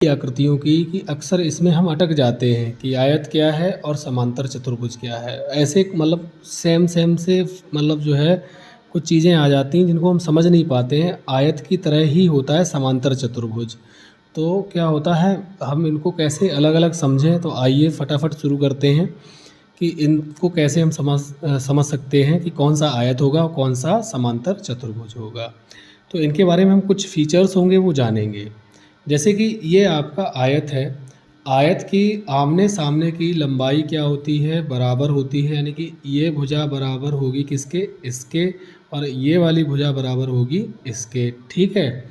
आकृतियों की कि अक्सर इसमें हम अटक जाते हैं कि आयत क्या है और समांतर चतुर्भुज क्या है। ऐसे मतलब सेम सेम से मतलब जो है कुछ चीज़ें आ जाती हैं जिनको हम समझ नहीं पाते हैं। आयत की तरह ही होता है समांतर चतुर्भुज। तो क्या होता है, हम इनको कैसे अलग-अलग समझें, तो आइए फटाफट शुरू करते हैं कि इनको कैसे हम समझ सकते हैं कि कौन-सा आयत होगा और कौन-सा समांतर चतुर्भुज होगा। तो इनके बारे में हम कुछ फीचर्स होंगे वो जानेंगे। जैसे कि ये आपका आयत है। आयत की आमने-सामने की लंबाई क्या होती है? बराबर होती है, यानी कि ये भुजा बराबर होगी किसके? इसके, और ये वाली भुजा बराबर होगी इसके, ठीक है?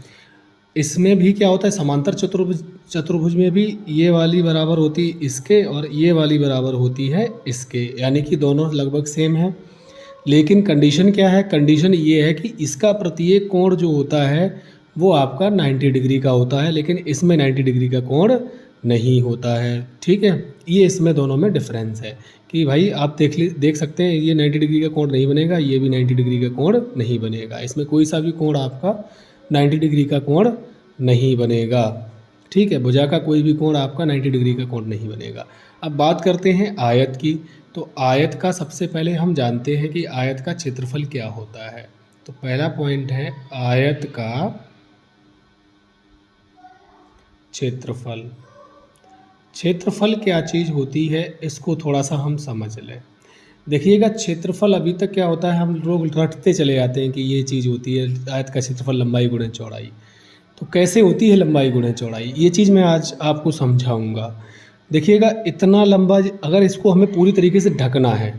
इसमें भी क्या होता है, समांतर चतुर्भुज में भी ये वाली बराबर होती है इसके और ये वाली बराबर होती है इसके, यानी कि दोनों लगभग सेम है। लेकिन कंडीशन क्या है? कंडीशन ये है कि इसका प्रत्येक कोण जो होता है वो आपका 90 डिग्री का होता है, लेकिन इसमें 90 डिग्री का कोण नहीं होता है, ठीक है? ये इसमें दोनों में डिफरेंस है कि भाई आप देख सकते हैं, ये 90 डिग्री का कोण नहीं बनेगा, ये भी 90 डिग्री का कोण नहीं बनेगा। इसमें कोई सा भी कोण आपका 90 डिग्री का कोण नहीं बनेगा, ठीक है? भुजा का कोई भी कोण आपका 90 डिग्री का कोण नहीं बनेगा। अब बात करते हैं आयत की। तो आयत का सबसे पहले हम जानते हैं कि आयत का क्षेत्रफल क्या होता है। तो पहला पॉइंट है आयत का क्षेत्रफल। क्षेत्रफल क्या चीज़ होती है, इसको थोड़ा सा हम समझ लें। देखिएगा, क्षेत्रफल अभी तक क्या होता है, हम लोग रटते चले जाते हैं कि ये चीज़ होती है आयत का क्षेत्रफल लंबाई गुणे चौड़ाई। तो कैसे होती है लंबाई गुणे चौड़ाई, ये चीज़ मैं आज आपको समझाऊंगा। देखिएगा, इतना लंबा अगर इसको हमें पूरी तरीके से ढकना है,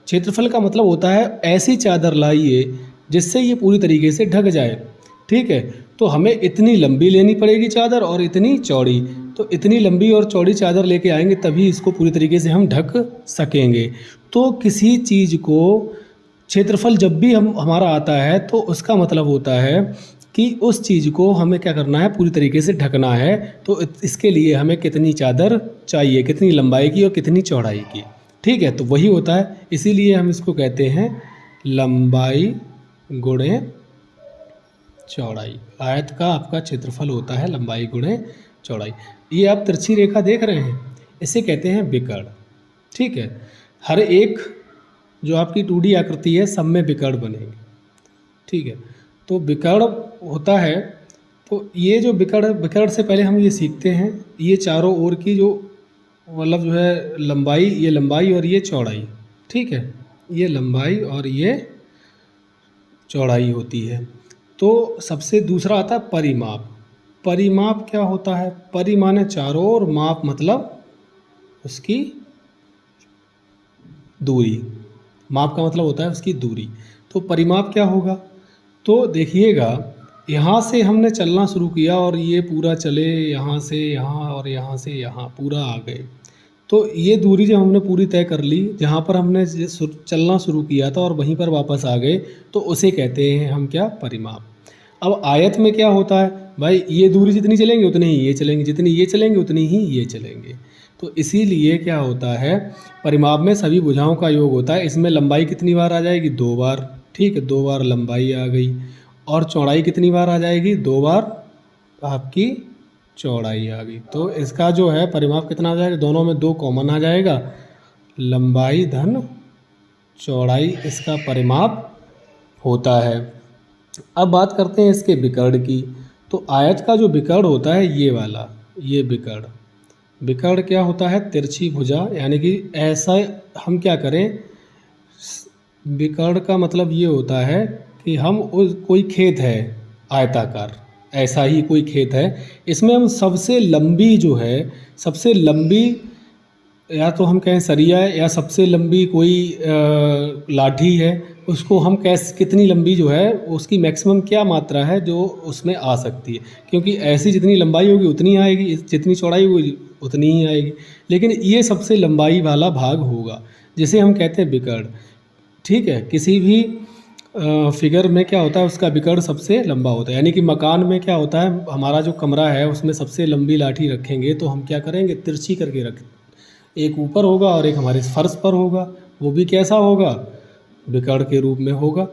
क्षेत्रफल का मतलब होता है ऐसी चादर लाइए जिससे ये पूरी तरीके से ढक जाए, ठीक है? तो हमें इतनी लंबी लेनी पड़ेगी चादर और इतनी चौड़ी। तो इतनी लंबी और चौड़ी चादर लेके आएंगे तभी इसको पूरी तरीके से हम ढक सकेंगे। तो किसी चीज़ को क्षेत्रफल जब भी हमारा आता है तो उसका मतलब होता है कि उस चीज़ को हमें क्या करना है, पूरी तरीके से ढकना है। तो इसके लिए हमें कितनी चादर चाहिए, कितनी लंबाई की और कितनी चौड़ाई की, ठीक है? तो वही होता है, इसीलिए हम इसको कहते हैं लंबाई गुणे चौड़ाई। आयत का आपका क्षेत्रफल होता है लंबाई गुणे चौड़ाई। ये आप तिरछी रेखा देख रहे हैं, इसे कहते हैं विकर्ण, ठीक है? हर एक जो आपकी 2D आकृति है सब में विकर्ण बनेगी, ठीक है? तो विकर्ण होता है, तो ये जो विकर्ण से पहले हम ये सीखते हैं, ये चारों ओर की जो मतलब जो है लंबाई, ये लंबाई और ये चौड़ाई, ठीक है? ये लंबाई और ये चौड़ाई होती है। तो सबसे दूसरा आता है परिमाप। परिमाप क्या होता है? परि माने चारों ओर, माप मतलब उसकी दूरी। माप का मतलब होता है उसकी दूरी। तो परिमाप क्या होगा? तो देखिएगा, यहाँ से हमने चलना शुरू किया और ये पूरा चले यहाँ से यहाँ और यहाँ से यहाँ पूरा आ गए। तो ये दूरी जब हमने पूरी तय कर ली, जहाँ पर हमने चलना शुरू किया था और वहीं पर वापस आ गए, तो उसे कहते हैं हम क्या? परिमाप। अब आयत में क्या होता है भाई, ये दूरी जितनी चलेंगे उतनी ही ये चलेंगे, जितनी ये चलेंगे उतनी ही ये चलेंगे। तो इसीलिए क्या होता है, परिमाप में सभी भुजाओं का योग होता है। इसमें लंबाई कितनी बार आ जाएगी? 2 बार, ठीक है? 2 बार लंबाई आ गई। और चौड़ाई कितनी बार आ जाएगी? 2 बार आपकी चौड़ाई आ गई। तो इसका जो है परिमाप कितना आ जाएगा? दोनों में 2 कॉमन आ जाएगा, लंबाई धन चौड़ाई इसका परिमाप होता है। अब बात करते हैं इसके विकर्ण की। तो आयत का जो विकर्ण होता है ये वाला, ये विकर्ण क्या होता है? तिरछी भुजा, यानी कि ऐसा हम क्या करें, विकर्ण का मतलब ये होता है कि हम कोई खेत है आयताकार, ऐसा ही कोई खेत है, इसमें हम सबसे लंबी जो है, सबसे लंबी, या तो हम कहें सरिया है, या सबसे लंबी कोई लाठी है, उसको हम कितनी लंबी जो है, उसकी मैक्सिमम क्या मात्रा है जो उसमें आ सकती है, क्योंकि ऐसी जितनी लंबाई होगी उतनी आएगी, जितनी चौड़ाई होगी उतनी ही आएगी। लेकिन ये सबसे लंबाई वाला भाग होगा जिसे हम कहते हैं विकर्ण, ठीक है? किसी भी फिगर में क्या होता है, उसका विकर्ण सबसे लंबा होता है। यानी कि मकान में क्या होता है, हमारा जो कमरा है उसमें सबसे लंबी लाठी रखेंगे तो हम क्या करेंगे, तिरछी करके रखें, एक ऊपर होगा और एक हमारे फर्श पर होगा, वो भी कैसा होगा? विकर्ण के रूप में होगा,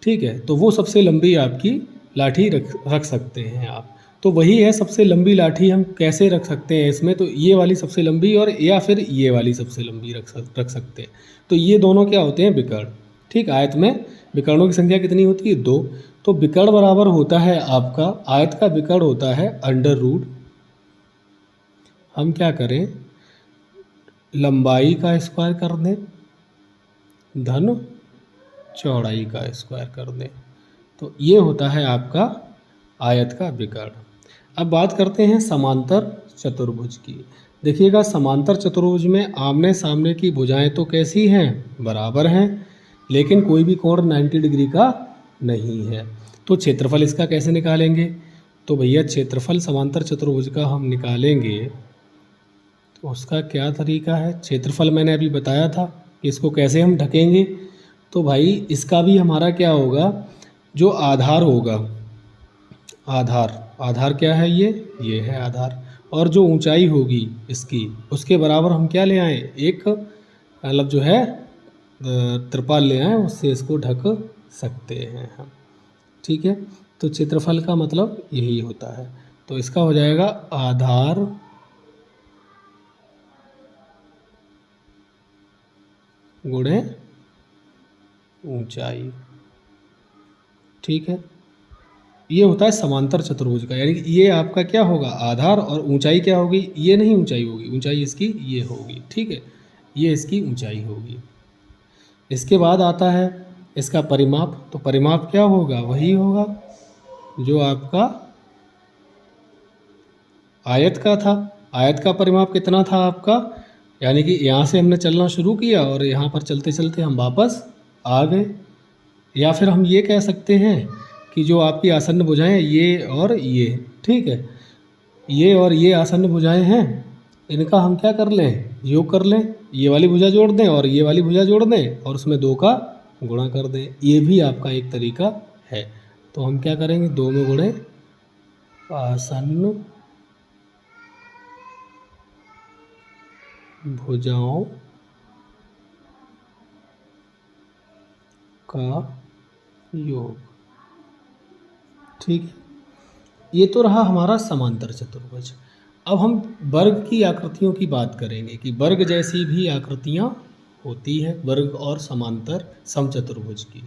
ठीक है? तो वो सबसे लंबी आपकी लाठी रख सकते हैं आप। तो वही है सबसे लंबी लाठी हम कैसे रख सकते हैं इसमें, तो ये वाली सबसे लंबी और या फिर ये वाली सबसे लंबी रख सकते हैं। तो ये दोनों क्या होते हैं, विकर्ण। ठीक, आयत में विकर्णों की संख्या कितनी होती है, 2। तो विकर्ण बराबर होता है आपका, आयत का विकर्ण होता है अंडर रूट, हम क्या करें, लंबाई का स्क्वायर कर दें धन चौड़ाई का स्क्वायर कर दें। तो ये होता है आपका आयत का विकर्ण। अब बात करते हैं समांतर चतुर्भुज की। देखिएगा समांतर चतुर्भुज में आमने सामने की भुजाएं तो कैसी हैं, बराबर हैं, लेकिन कोई भी कोण 90 डिग्री का नहीं है। तो क्षेत्रफल इसका कैसे निकालेंगे, तो भैया क्षेत्रफल समांतर चतुर्भुज का हम निकालेंगे तो उसका क्या तरीका है, क्षेत्रफल मैंने अभी बताया था कि इसको कैसे हम ढकेंगे। तो भाई इसका भी हमारा क्या होगा, जो आधार होगा, आधार क्या है, ये है आधार, और जो ऊंचाई होगी इसकी उसके बराबर हम क्या ले आए, एक मतलब जो है त्रिपाल ले आए, उससे इसको ढक सकते हैं हम। ठीक है, तो क्षेत्रफल का मतलब यही होता है। तो इसका हो जाएगा आधार गुणे ऊंचाई। ठीक है, ये होता है समांतर चतुर्भुज का, यानी कि ये आपका क्या होगा, आधार, और ऊंचाई क्या होगी, ये नहीं ऊंचाई होगी, ऊंचाई इसकी ये होगी। ठीक है, ये इसकी ऊंचाई होगी। इसके बाद आता है इसका परिमाप। तो परिमाप क्या होगा, वही होगा जो आपका आयत का था। आयत का परिमाप कितना था आपका, यानी कि यहाँ से हमने चलना शुरू किया और यहाँ पर चलते चलते हम वापस आ गए। या फिर हम ये कह सकते हैं कि जो आपकी आसन्न भुजाएं ये और ये, ठीक है, ये और ये आसन्न भुजाएं हैं, इनका हम क्या कर लें, योग कर लें, ये वाली भुजा जोड़ दें और ये वाली भुजा जोड़ दें और उसमें 2 का गुणा कर दें। ये भी आपका एक तरीका है। तो हम क्या करेंगे, 2 में गुणे आसन्न भुजाओं का योग। ठीक है, ये तो रहा हमारा समांतर चतुर्भुज। अब हम वर्ग की आकृतियों की बात करेंगे कि वर्ग जैसी भी आकृतियाँ होती हैं, वर्ग और समांतर समचतुर्भुज की।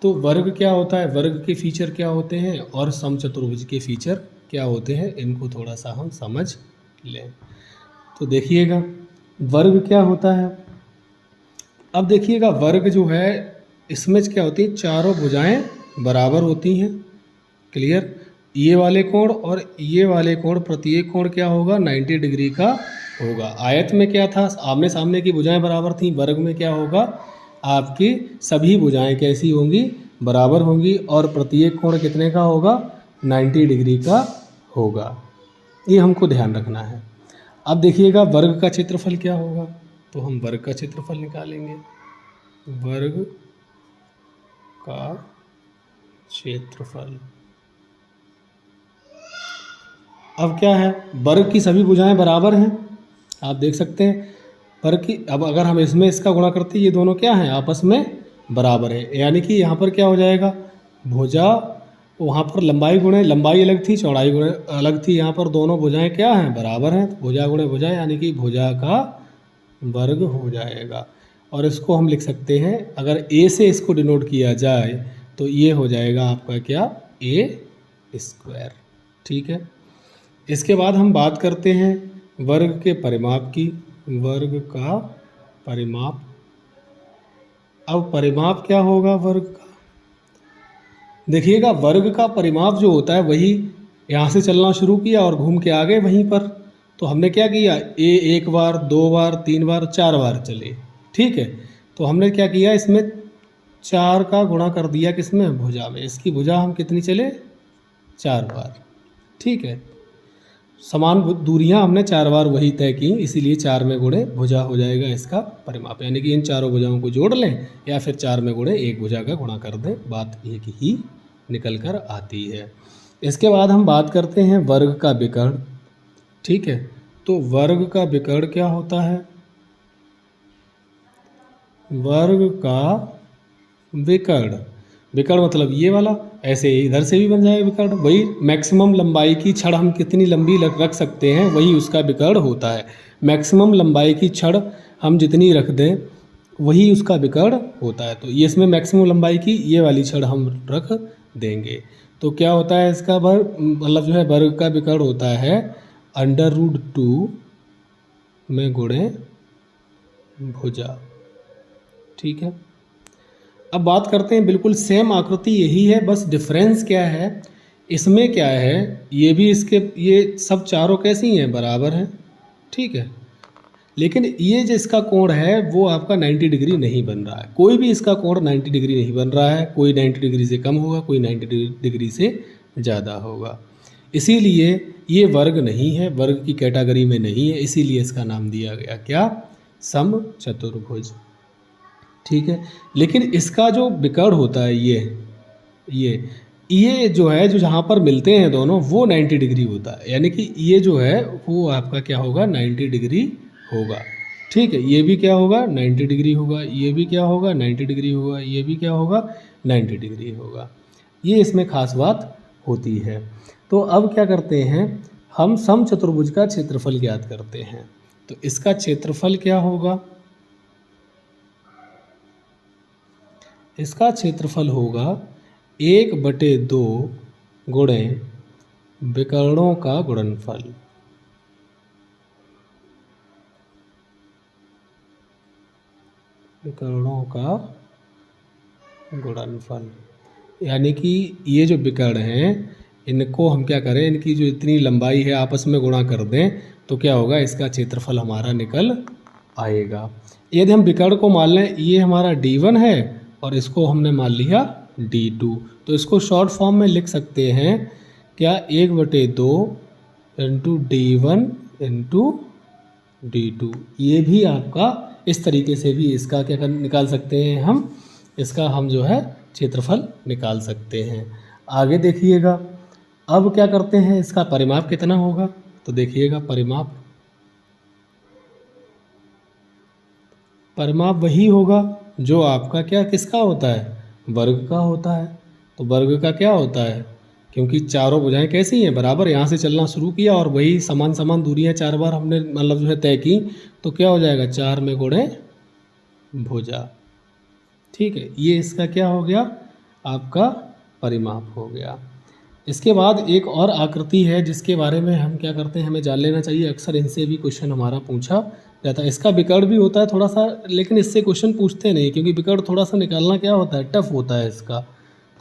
तो वर्ग क्या होता है, वर्ग के फीचर क्या होते हैं और समचतुर्भुज के फीचर क्या होते हैं, इनको थोड़ा सा हम समझ लें। तो देखिएगा वर्ग क्या होता है। अब देखिएगा वर्ग जो है इसमें क्या होती है, चारों भुजाएं बराबर होती हैं। क्लियर, ये वाले कोण और ये वाले कोण, प्रत्येक कोण क्या होगा, 90 डिग्री का होगा। आयत में क्या था, आमने सामने की भुजाएं बराबर थीं। वर्ग में क्या होगा, आपकी सभी भुजाएं कैसी होंगी, बराबर होंगी, और प्रत्येक कोण कितने का होगा, 90 डिग्री का होगा। ये हमको ध्यान रखना है। अब देखिएगा वर्ग का क्षेत्रफल क्या होगा, तो हम वर्ग का क्षेत्रफल निकालेंगे। वर्ग का क्षेत्रफल, अब क्या है, वर्ग की सभी भुजाएं बराबर हैं, आप देख सकते हैं वर्ग की। अब अगर हम इसमें इसका गुणा करते हैं, ये दोनों क्या हैं, आपस में बराबर है, यानी कि यहाँ पर क्या हो जाएगा, भुजा, वहाँ पर लंबाई गुणे लंबाई अलग थी, चौड़ाई गुणे अलग थी, यहाँ पर दोनों भुजाएं क्या हैं, बराबर हैं। तो भुजा गुणे भुजा यानी कि भुजा का वर्ग हो जाएगा। और इसको हम लिख सकते हैं, अगर ए से इसको डिनोट किया जाए तो ये हो जाएगा आपका क्या, ए स्क्वायर। ठीक है, इसके बाद हम बात करते हैं वर्ग के परिमाप की। वर्ग का परिमाप, अब परिमाप क्या होगा वर्ग का, देखिएगा वर्ग का परिमाप जो होता है वही, यहाँ से चलना शुरू किया और घूम के आ गए वहीं पर। तो हमने क्या किया, ए 1 बार 2 बार 3 बार 4 बार चले। ठीक है, तो हमने क्या किया, इसमें 4 का गुणा कर दिया, किसमें, भुजा में। इसकी भुजा हम कितनी चले, 4 बार। ठीक है, समान दूरियां हमने 4 बार वही तय की, इसीलिए 4 में गुणे भुजा हो जाएगा इसका परिमाप। यानी कि इन चारों भुजाओं को जोड़ लें या फिर 4 में गुणे एक भुजा का गुणा कर दें, बात एक ही निकल कर आती है। इसके बाद हम बात करते हैं वर्ग का विकर्ण। ठीक है, तो वर्ग का विकर्ण क्या होता है, वर्ग का विकर्ण, विकर्ण मतलब ये वाला, ऐसे इधर से भी बन जाएगा विकर्ण। वही मैक्सिमम लंबाई की छड़ हम कितनी लंबी रख सकते हैं, वही उसका विकर्ण होता है। मैक्सिमम लंबाई की छड़ हम जितनी रख दें वही उसका विकर्ण होता है। तो ये इसमें मैक्सिमम लंबाई की ये वाली छड़ हम रख देंगे तो क्या होता है इसका वर्ग, मतलब जो है वर्ग का विकर्ण होता है √2 में गुणे भुजा। ठीक है, अब बात करते हैं, बिल्कुल सेम आकृति यही है, बस डिफरेंस क्या है इसमें, क्या है ये भी इसके, ये सब चारों कैसी हैं, बराबर हैं। ठीक है, लेकिन ये जो इसका कोण है वो आपका 90 डिग्री नहीं बन रहा है। कोई भी इसका कोण 90 डिग्री नहीं बन रहा है, कोई 90 डिग्री से कम होगा, कोई 90 डिग्री से ज़्यादा होगा। इसीलिए ये वर्ग नहीं है, वर्ग की कैटेगरी में नहीं है, इसीलिए इसका नाम दिया गया क्या, समचतुर्भुज। ठीक है, लेकिन इसका जो विकर्ण होता है ये जो है, जो जहाँ पर मिलते हैं दोनों वो 90 डिग्री होता है, यानी कि ये जो है वो आपका क्या होगा, 90 डिग्री होगा। ठीक है, ये भी क्या होगा, 90 डिग्री होगा, ये भी क्या होगा, 90 डिग्री होगा, ये भी क्या होगा, 90 डिग्री होगा। ये इसमें खास बात होती है। तो अब क्या करते हैं, हम समचतुर्भुज का क्षेत्रफल ज्ञात करते हैं। तो इसका क्षेत्रफल क्या होगा, इसका क्षेत्रफल होगा 1/2 गुणे विकर्णों का गुणनफल। विकर्णों का गुणनफल, यानी कि ये जो विकर्ण हैं इनको हम क्या करें, इनकी जो इतनी लंबाई है आपस में गुणा कर दें तो क्या होगा, इसका क्षेत्रफल हमारा निकल आएगा। यदि हम विकर्ण को मान लें, ये हमारा D1 है और इसको हमने मान लिया D2, तो इसको शॉर्ट फॉर्म में लिख सकते हैं क्या, 1/2 इंटू D1 इंटू D2। ये भी आपका इस तरीके से भी इसका क्या निकाल सकते हैं हम, इसका हम जो है क्षेत्रफल निकाल सकते हैं। आगे देखिएगा, अब क्या करते हैं, इसका परिमाप कितना होगा, तो देखिएगा परिमाप वही होगा जो आपका क्या किसका होता है, वर्ग का होता है। तो वर्ग का क्या होता है, क्योंकि चारों भुजाएं कैसी हैं, बराबर, यहाँ से चलना शुरू किया और वही समान समान दूरियां 4 बार हमने मतलब जो है तय की, तो क्या हो जाएगा, 4 में गुणे भुजा। ठीक है, ये इसका क्या हो गया, आपका परिमाप हो गया। इसके बाद एक और आकृति है जिसके बारे में हम क्या करते हैं, हमें जान लेना चाहिए, अक्सर इनसे भी क्वेश्चन हमारा पूछा जाता है। इसका विकर्ण भी होता है थोड़ा सा, लेकिन इससे क्वेश्चन पूछते नहीं, क्योंकि विकर्ण थोड़ा सा निकालना क्या होता है, टफ होता है इसका।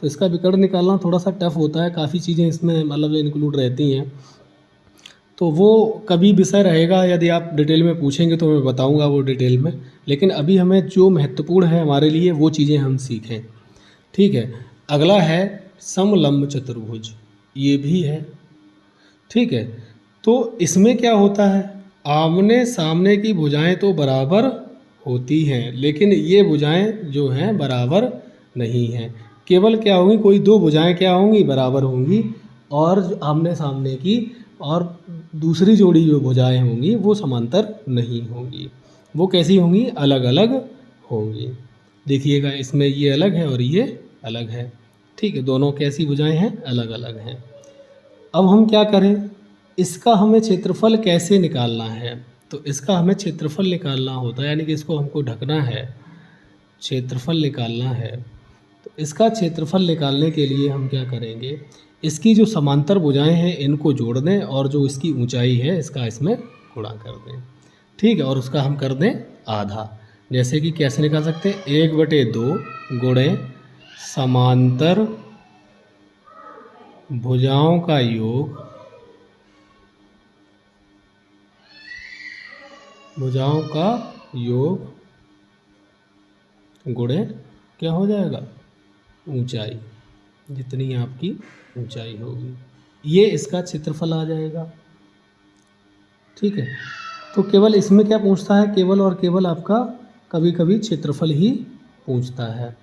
तो इसका विकर्ण निकालना थोड़ा सा टफ होता है, काफ़ी चीज़ें इसमें मतलब इंक्लूड रहती हैं। तो वो कभी विषय रहेगा, यदि आप डिटेल में पूछेंगे तो मैं बताऊंगा वो डिटेल में, लेकिन अभी हमें जो महत्वपूर्ण है हमारे लिए वो चीज़ें हम सीखें। ठीक है, अगला है समलंब चतुर्भुज, ये भी है। ठीक है, तो इसमें क्या होता है, आमने सामने की भुजाएं तो बराबर होती हैं, लेकिन ये भुजाएं जो हैं बराबर नहीं हैं। केवल क्या होंगी, कोई 2 भुजाएं क्या होंगी, बराबर होंगी, और आमने सामने की और दूसरी जोड़ी जो भुजाएं होंगी वो समांतर नहीं होंगी। वो कैसी होंगी, अलग अलग होंगी। देखिएगा, इसमें ये अलग है और ये अलग है। ठीक है, दोनों कैसी भुजाएं हैं, अलग अलग हैं। अब हम क्या करें, इसका हमें क्षेत्रफल कैसे निकालना है, तो इसका हमें क्षेत्रफल निकालना होता है, यानी कि इसको हमको ढकना है, क्षेत्रफल निकालना है। तो इसका क्षेत्रफल निकालने के लिए हम क्या करेंगे, इसकी जो समांतर भुजाएं हैं इनको जोड़ दें और जो इसकी ऊंचाई है इसका इसमें गुणा कर दें। ठीक है, और उसका हम कर दें आधा। जैसे कि कैसे निकाल सकते हैं, 1/2 गुणे समांतर भुजाओं का योग, भुजाओं का योग गुणे क्या हो जाएगा, ऊंचाई, जितनी आपकी ऊंचाई होगी, ये इसका क्षेत्रफल आ जाएगा। ठीक है, तो केवल इसमें क्या पूछता है, केवल और केवल आपका कभी कभी क्षेत्रफल ही पूछता है।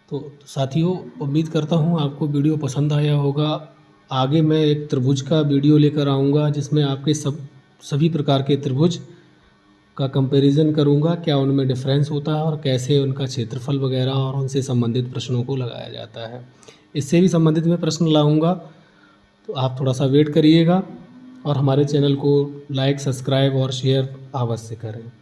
तो साथियों, उम्मीद करता हूँ आपको वीडियो पसंद आया होगा। आगे मैं एक त्रिभुज का वीडियो लेकर आऊँगा जिसमें आपके सभी प्रकार के त्रिभुज का कंपैरिजन करूँगा, क्या उनमें डिफ़रेंस होता है और कैसे उनका क्षेत्रफल वगैरह और उनसे संबंधित प्रश्नों को लगाया जाता है। इससे भी संबंधित मैं प्रश्न लाऊँगा, तो आप थोड़ा-सा वेट करिएगा और हमारे चैनल को लाइक, सब्सक्राइब और शेयर अवश्य करें।